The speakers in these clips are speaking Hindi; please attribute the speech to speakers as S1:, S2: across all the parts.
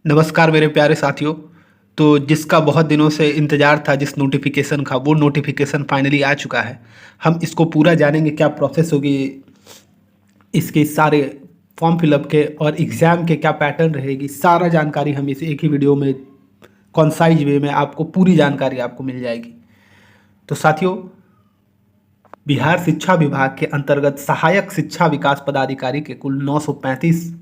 S1: नमस्कार मेरे प्यारे साथियों। तो जिसका बहुत दिनों से इंतज़ार था, जिस नोटिफिकेशन का, वो नोटिफिकेशन फाइनली आ चुका है। हम इसको पूरा जानेंगे, क्या प्रोसेस होगी इसके, सारे फॉर्म फिलअप के और एग्ज़ाम के क्या पैटर्न रहेगी, सारा जानकारी हम इस एक ही वीडियो में कॉन्साइज वे में आपको पूरी जानकारी आपको मिल जाएगी। तो साथियों, बिहार शिक्षा विभाग के अंतर्गत सहायक शिक्षा विकास पदाधिकारी के कुल 935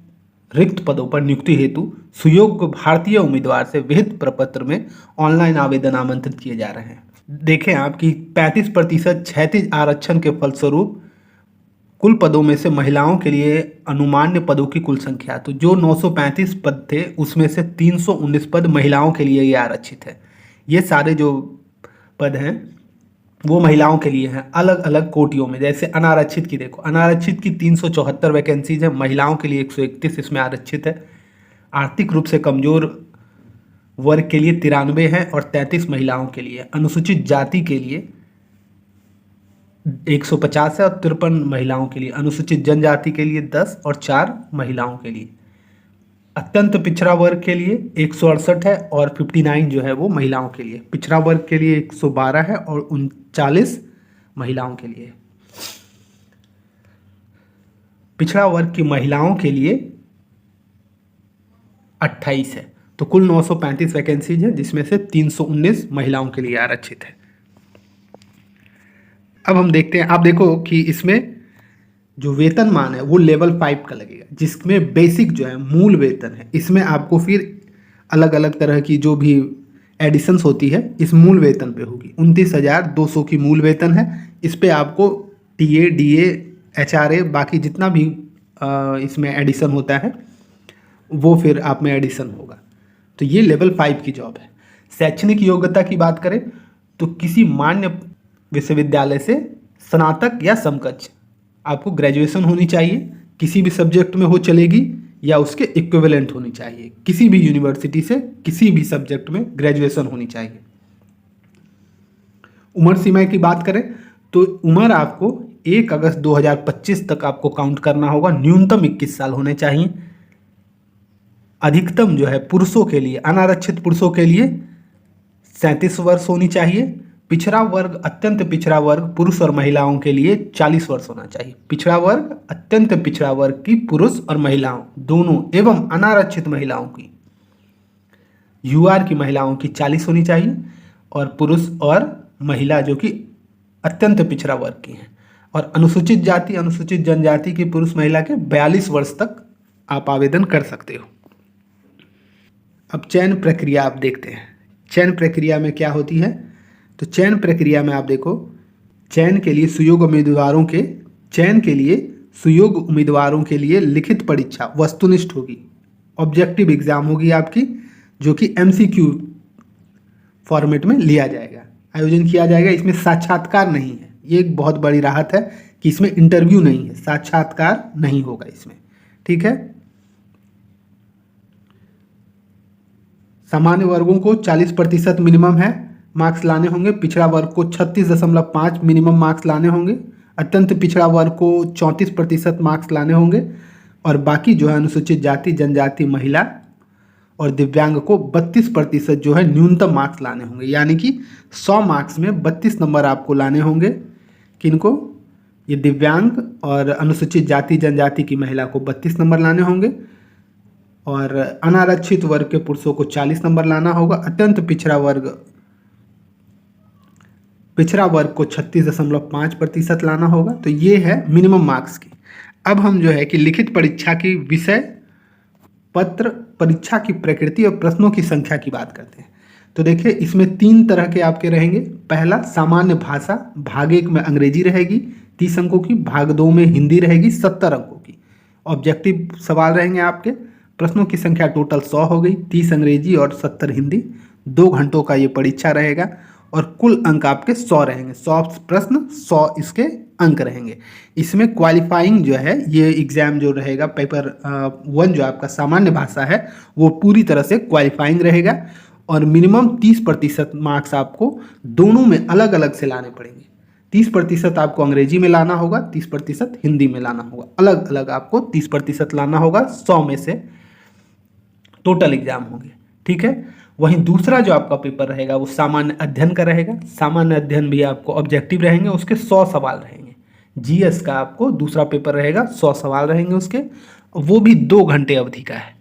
S1: रिक्त पदों पर नियुक्ति हेतु सुयोग्य भारतीय उम्मीदवार से विहित प्रपत्र में ऑनलाइन आवेदन आमंत्रित किए जा रहे हैं। देखें आप कि 35% क्षैतिज आरक्षण के फलस्वरूप कुल पदों में से महिलाओं के लिए अनुमान्य पदों की कुल संख्या, तो जो 935 पद थे उसमें से 319 पद महिलाओं के लिए ये आरक्षित है। ये सारे जो पद हैं वो महिलाओं के लिए हैं, अलग अलग कोटियों में। जैसे अनारक्षित की देखो, अनारक्षित की 374 वैकेंसीज है, महिलाओं के लिए 131 इसमें आरक्षित है। आर्थिक रूप से कमजोर वर्ग के लिए 93 हैं और 33 महिलाओं के लिए। अनुसूचित जाति के लिए 150 है और 53 महिलाओं के लिए। अनुसूचित जनजाति के लिए 10 और 4 महिलाओं के लिए। अत्यंत पिछड़ा वर्ग के लिए 168 है और 59 जो है वो महिलाओं के लिए। पिछड़ा वर्ग के लिए 112 है और 39 महिलाओं के लिए। पिछड़ा वर्ग की महिलाओं के लिए 28 है। तो कुल 935 वैकेंसीज है, जिसमें से 319 महिलाओं के लिए आरक्षित है। अब हम देखते हैं, आप देखो कि इसमें जो वेतनमान है वो लेवल 5 का लगेगा, जिसमें बेसिक जो है मूल वेतन है। इसमें आपको फिर अलग अलग तरह की जो भी एडिशंस होती है इस मूल वेतन पे होगी। 29,200 की मूल वेतन है। इस पे आपको टीए, डीए, एचआरए, बाकी जितना भी इसमें एडिशन होता है वो फिर आप में एडिशन होगा। तो ये लेवल 5 की जॉब है। शैक्षणिक योग्यता की बात करें तो किसी मान्य विश्वविद्यालय से स्नातक या समकक्ष आपको ग्रेजुएशन होनी चाहिए, किसी भी सब्जेक्ट में हो चलेगी, या उसके इक्विवेलेंट होनी चाहिए। किसी भी यूनिवर्सिटी से किसी भी सब्जेक्ट में ग्रेजुएशन होनी चाहिए। उम्र सीमा की बात करें तो उम्र आपको 1 अगस्त 2025 तक आपको काउंट करना होगा। न्यूनतम 21 साल होने चाहिए। अधिकतम जो है पुरुषों के लिए, अनारक्षित पुरुषों के लिए 37 वर्ष होनी चाहिए। पिछड़ा वर्ग, अत्यंत पिछड़ा वर्ग पुरुष और महिलाओं के लिए 40 वर्ष होना चाहिए। पिछड़ा वर्ग, अत्यंत पिछड़ा वर्ग की पुरुष और महिलाओं दोनों एवं अनारक्षित महिलाओं की, यूआर की महिलाओं की 40 होनी चाहिए, और पुरुष और महिला जो कि अत्यंत पिछड़ा वर्ग की हैं। और अनुसूचित जाति, अनुसूचित जनजाति की पुरुष महिला के 42 वर्ष तक आप आवेदन कर सकते हो। अब चयन प्रक्रिया आप देखते हैं। चयन प्रक्रिया में क्या होती है, तो चयन प्रक्रिया में आप देखो, चयन के लिए सुयोग्य उम्मीदवारों के लिए लिखित परीक्षा वस्तुनिष्ठ होगी। ऑब्जेक्टिव एग्जाम होगी आपकी, जो कि एमसीक्यू फॉर्मेट में लिया जाएगा, आयोजन किया जाएगा। इसमें साक्षात्कार नहीं है। ये एक बहुत बड़ी राहत है कि इसमें इंटरव्यू नहीं है, साक्षात्कार नहीं होगा इसमें। ठीक है। सामान्य वर्गों को 40% मिनिमम है मार्क्स लाने होंगे। पिछड़ा वर्ग को 36.5 मिनिमम मार्क्स लाने होंगे। अत्यंत पिछड़ा वर्ग को 34% मार्क्स लाने होंगे। और बाकी जो है अनुसूचित जाति, जनजाति, महिला और दिव्यांग को 32% जो है न्यूनतम मार्क्स लाने होंगे। यानी कि 100 मार्क्स में 32 नंबर आपको लाने होंगे। किनको? ये दिव्यांग और अनुसूचित जाति जनजाति की महिला को 32 नंबर लाने होंगे, और अनारक्षित वर्ग के पुरुषों को 40 नंबर लाना होगा। अत्यंत पिछड़ा वर्ग को 36.5% लाना होगा। तो ये है मिनिमम मार्क्स की। अब हम जो है कि लिखित परीक्षा की विषय पत्र, परीक्षा की प्रकृति और प्रश्नों की संख्या की बात करते हैं। तो देखिए, इसमें 3 तरह के आपके रहेंगे। पहला सामान्य भाषा, भाग 1 में अंग्रेजी रहेगी 30 अंकों की, भाग 2 में हिंदी रहेगी 70 अंकों की। ऑब्जेक्टिव सवाल रहेंगे आपके। प्रश्नों की संख्या टोटल 100 हो गई, 30 अंग्रेजी और 70 हिंदी। 2 घंटों का ये परीक्षा रहेगा और कुल अंक आपके 100 रहेंगे। 100 प्रश्न, 100 इसके अंक रहेंगे। इसमें क्वालिफाइंग जो है, ये एग्जाम जो रहेगा पेपर 1 जो आपका सामान्य भाषा है वो पूरी तरह से क्वालिफाइंग रहेगा। और मिनिमम 30% मार्क्स आपको दोनों में अलग अलग से लाने पड़ेंगे। 30% आपको अंग्रेजी में लाना होगा, 30% हिंदी में लाना होगा। अलग अलग आपको 30% लाना होगा 100 में से। टोटल एग्जाम होंगे, ठीक है। वहीं दूसरा जो आपका पेपर रहेगा वो सामान्य अध्ययन का रहेगा। सामान्य अध्ययन भी आपको ऑब्जेक्टिव रहेंगे, उसके 100 सवाल रहेंगे। जीएस का आपको दूसरा पेपर रहेगा, 100 सवाल रहेंगे उसके, वो भी 2 घंटे अवधि का है,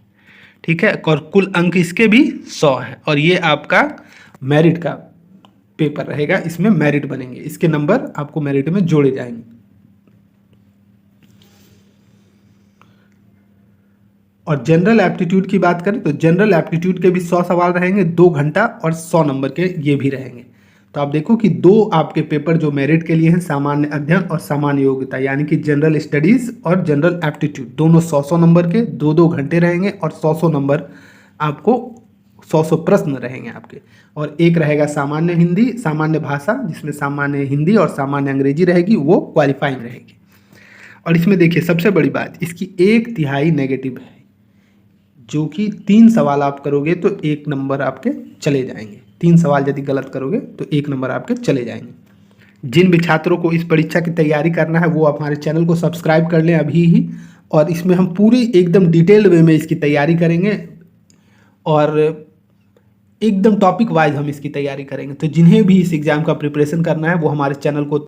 S1: ठीक है। और कुल अंक इसके भी 100 हैं। और ये आपका मेरिट का पेपर रहेगा, इसमें मेरिट बनेंगे, इसके नंबर आपको मेरिट में जोड़े जाएंगे। और जनरल एप्टीट्यूड की बात करें तो जनरल एप्टीट्यूड के भी 100 सवाल रहेंगे, 2 घंटा और 100 नंबर के ये भी रहेंगे। तो आप देखो कि 2 आपके पेपर जो मेरिट के लिए हैं, सामान्य अध्ययन और सामान्य योग्यता, यानी कि जनरल स्टडीज और जनरल एप्टीट्यूड, दोनों 100-100 नंबर के, 2-2 घंटे रहेंगे और 100-100 नंबर आपको 100-100 प्रश्न रहेंगे आपके। और एक रहेगा सामान्य हिंदी, सामान्य भाषा, जिसमें सामान्य हिंदी और सामान्य अंग्रेजी रहेगी, वो क्वालिफाइंग रहेगी। और इसमें देखिए सबसे बड़ी बात, इसकी 1/3 नेगेटिव है, जो कि 3 सवाल आप करोगे तो 1 नंबर आपके चले जाएंगे। 3 सवाल यदि गलत करोगे तो 1 नंबर आपके चले जाएंगे। जिन भी छात्रों को इस परीक्षा की तैयारी करना है वो हमारे चैनल को सब्सक्राइब कर लें अभी ही, और इसमें हम पूरी एकदम डिटेल्ड वे में इसकी तैयारी करेंगे और एकदम टॉपिक वाइज हम इसकी तैयारी करेंगे। तो जिन्हें भी इस एग्ज़ाम का प्रिपरेशन करना है वो हमारे चैनल को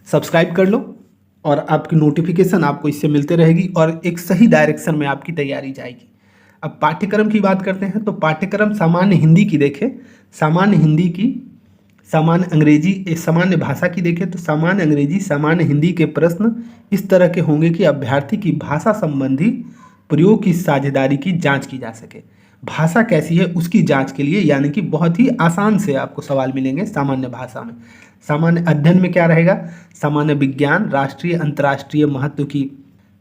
S1: सब्सक्राइब कर लो, और आपकी नोटिफिकेशन आपको इससे मिलते रहेगी और एक सही डायरेक्शन में आपकी तैयारी जाएगी। अब पाठ्यक्रम की बात करते हैं तो पाठ्यक्रम सामान्य हिंदी की देखें, सामान्य हिंदी की, सामान्य अंग्रेजी, सामान्य भाषा की देखें तो सामान्य अंग्रेजी, सामान्य हिंदी के प्रश्न इस तरह के होंगे कि अभ्यर्थी की भाषा संबंधी प्रयोग की साझेदारी की जांच की जा सके। भाषा कैसी है उसकी जांच के लिए, यानी कि बहुत ही आसान से आपको सवाल मिलेंगे सामान्य भाषा में। सामान्य अध्ययन में क्या रहेगा, सामान्य विज्ञान, राष्ट्रीय अंतर्राष्ट्रीय महत्व की,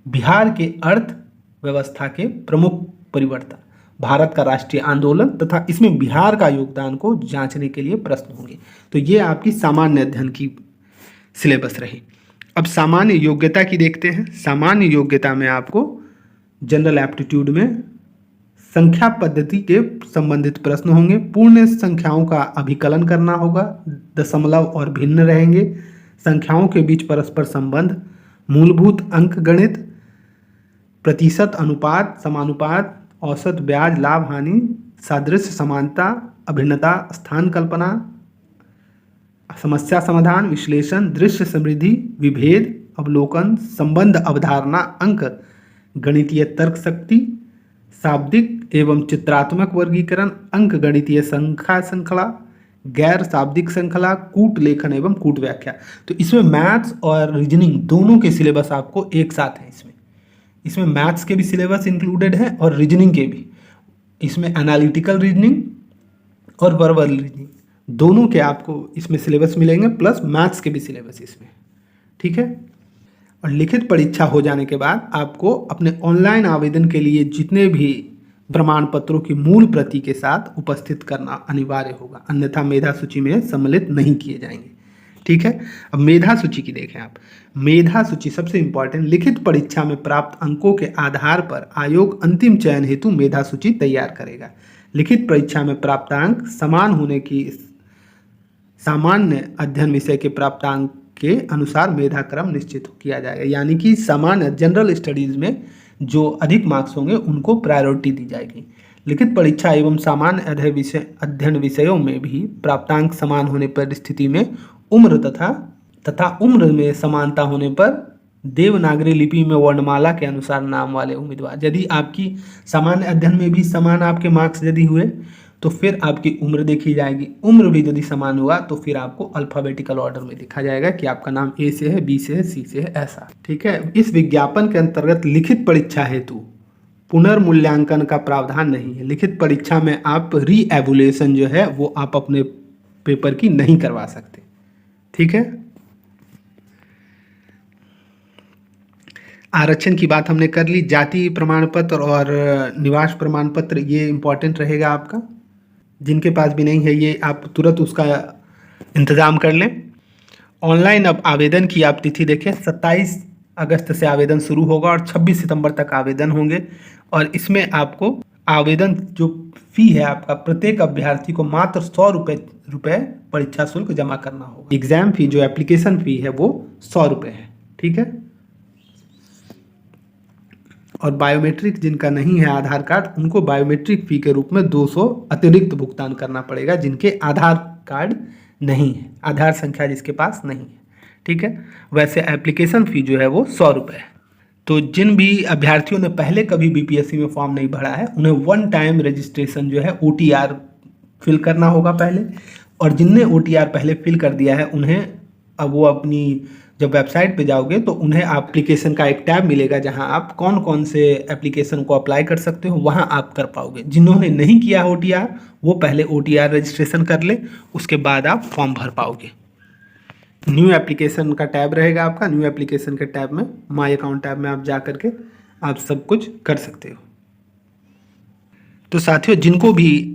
S1: बिहार के अर्थव्यवस्था के प्रमुख परिवर्तन, भारत का राष्ट्रीय आंदोलन तथा इसमें बिहार का योगदान को जांचने के लिए प्रश्न होंगे। तो ये आपकी सामान्य अध्ययन की सिलेबस रही। अब सामान्य योग्यता की देखते हैं। सामान्य योग्यता में आपको जनरल एप्टीट्यूड में संख्या पद्धति के संबंधित प्रश्न होंगे, पूर्ण संख्याओं का अभिकलन करना होगा, दशमलव और भिन्न रहेंगे, संख्याओं के बीच परस्पर संबंध, मूलभूत अंक गणित, प्रतिशत अनुपात, समानुपात, औसत ब्याज, लाभ हानि, सादृश्य समानता, अभिन्नता, स्थान कल्पना, समस्या समाधान, विश्लेषण, दृश्य समृद्धि, विभेद, अवलोकन, संबंध अवधारणा, अंक गणितीय तर्क शक्ति, शाब्दिक एवं चित्रात्मक वर्गीकरण, अंक गणितीय संख्या श्रृंखला, गैर शाब्दिक श्रृंखला, कूट लेखन एवं कूट व्याख्या। तो इसमें मैथ्स और रीजनिंग दोनों के सिलेबस आपको एक साथ हैं। इसमें मैथ्स के भी सिलेबस इंक्लूडेड है और रीजनिंग के भी। इसमें एनालिटिकल रीजनिंग और वर्बल रीजनिंग दोनों के आपको इसमें सिलेबस मिलेंगे, प्लस मैथ्स के भी सिलेबस इसमें, ठीक है। और लिखित परीक्षा हो जाने के बाद आपको अपने ऑनलाइन आवेदन के लिए जितने भी प्रमाण पत्रों की मूल प्रति के साथ उपस्थित करना अनिवार्य होगा, अन्यथा मेधा सूची में सम्मिलित नहीं किए जाएंगे, ठीक है। अब मेधा सूची की देखें आप। मेधा सूची सबसे इंपॉर्टेंट, लिखित परीक्षा में प्राप्त अंकों के आधार पर आयोग अंतिम चयन हेतु मेधा सूची तैयार करेगा। लिखित परीक्षा में प्राप्तांक समान होने की सामान्य अध्ययन विषय के प्राप्तांक के अनुसार मेधा क्रम निश्चित किया जाएगा, यानी कि सामान्य जनरल स्टडीज में जो अधिक मार्क्स होंगे उनको प्रायोरिटी दी जाएगी। लिखित परीक्षा एवं सामान्य अध्ययन विषयों में भी प्राप्तांक समान होने पर स्थिति में उम्र तथा उम्र में समानता होने पर देवनागरी लिपि में वर्णमाला के अनुसार नाम वाले उम्मीदवार, यदि आपकी सामान्य अध्ययन में भी समान आपके मार्क्स यदि हुए तो फिर आपकी उम्र देखी जाएगी। उम्र भी यदि समान हुआ तो फिर आपको अल्फाबेटिकल ऑर्डर में देखा जाएगा कि आपका नाम ए से है, बी से है, सी से है, ऐसा, ठीक है। इस विज्ञापन के अंतर्गत लिखित परीक्षा हेतु पुनर्मूल्यांकन का प्रावधान नहीं है। लिखित परीक्षा में आप रीएवुलेशन जो है वो आप अपने पेपर की नहीं करवा सकते, ठीक है। आरक्षण की बात हमने कर ली। जाति प्रमाण पत्र और निवास प्रमाण पत्र ये इंपॉर्टेंट रहेगा आपका, जिनके पास भी नहीं है ये आप तुरंत उसका इंतज़ाम कर लें। ऑनलाइन अब आवेदन की आप तिथि देखें, 27 अगस्त से आवेदन शुरू होगा और 26 सितंबर तक आवेदन होंगे। और इसमें आपको आवेदन जो फ़ी है आपका, प्रत्येक अभ्यर्थी को मात्र 100 रुपये परीक्षा शुल्क जमा करना होगा। एग्ज़ाम फ़ी जो एप्लीकेशन फ़ी है वो 100 रुपये है, ठीक है। और बायोमेट्रिक जिनका नहीं है आधार कार्ड, उनको बायोमेट्रिक फ़ी के रूप में 200 अतिरिक्त भुगतान करना पड़ेगा, जिनके आधार कार्ड नहीं है, आधार संख्या जिसके पास नहीं है। ठीक है। वैसे एप्लीकेशन फ़ी जो है वो 100 रुपये है। तो जिन भी अभ्यर्थियों ने पहले कभी बीपीएससी में फॉर्म नहीं भरा है, उन्हें वन टाइम रजिस्ट्रेशन जो है OTR फिल करना होगा पहले, और जिनने OTR पहले फिल कर दिया है उन्हें अब वो अपनी जब वेबसाइट पे जाओगे तो उन्हें एप्लीकेशन का एक टैब मिलेगा जहां आप कौन कौन से एप्लीकेशन को अप्लाई कर सकते हो, वहां आप कर पाओगे। जिन्होंने नहीं किया OTR वो पहले OTR रजिस्ट्रेशन कर ले, उसके बाद आप फॉर्म भर पाओगे। न्यू एप्लीकेशन का टैब रहेगा आपका, न्यू एप्लीकेशन के टैब में माई अकाउंट टैब में आप जा करके आप सब कुछ कर सकते हो। तो साथियों, जिनको भी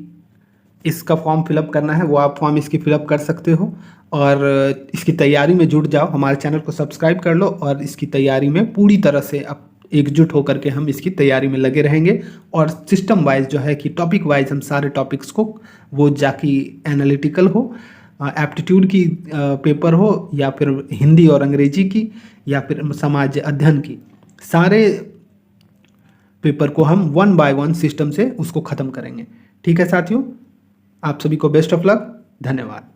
S1: इसका फॉर्म फिलअप करना है वो आप फॉर्म इसकी फिलअप कर सकते हो, और इसकी तैयारी में जुट जाओ। हमारे चैनल को सब्सक्राइब कर लो और इसकी तैयारी में पूरी तरह से अब एकजुट होकर के हम इसकी तैयारी में लगे रहेंगे। और सिस्टम वाइज जो है कि टॉपिक वाइज हम सारे टॉपिक्स को, वो जाकि एनालिटिकल हो, एप्टीट्यूड की पेपर हो, या फिर हिंदी और अंग्रेजी की, या फिर समाज अध्ययन की, सारे पेपर को हम 1 बाय 1 सिस्टम से उसको ख़त्म करेंगे। ठीक है साथियों, आप सभी को बेस्ट ऑफ लक। धन्यवाद।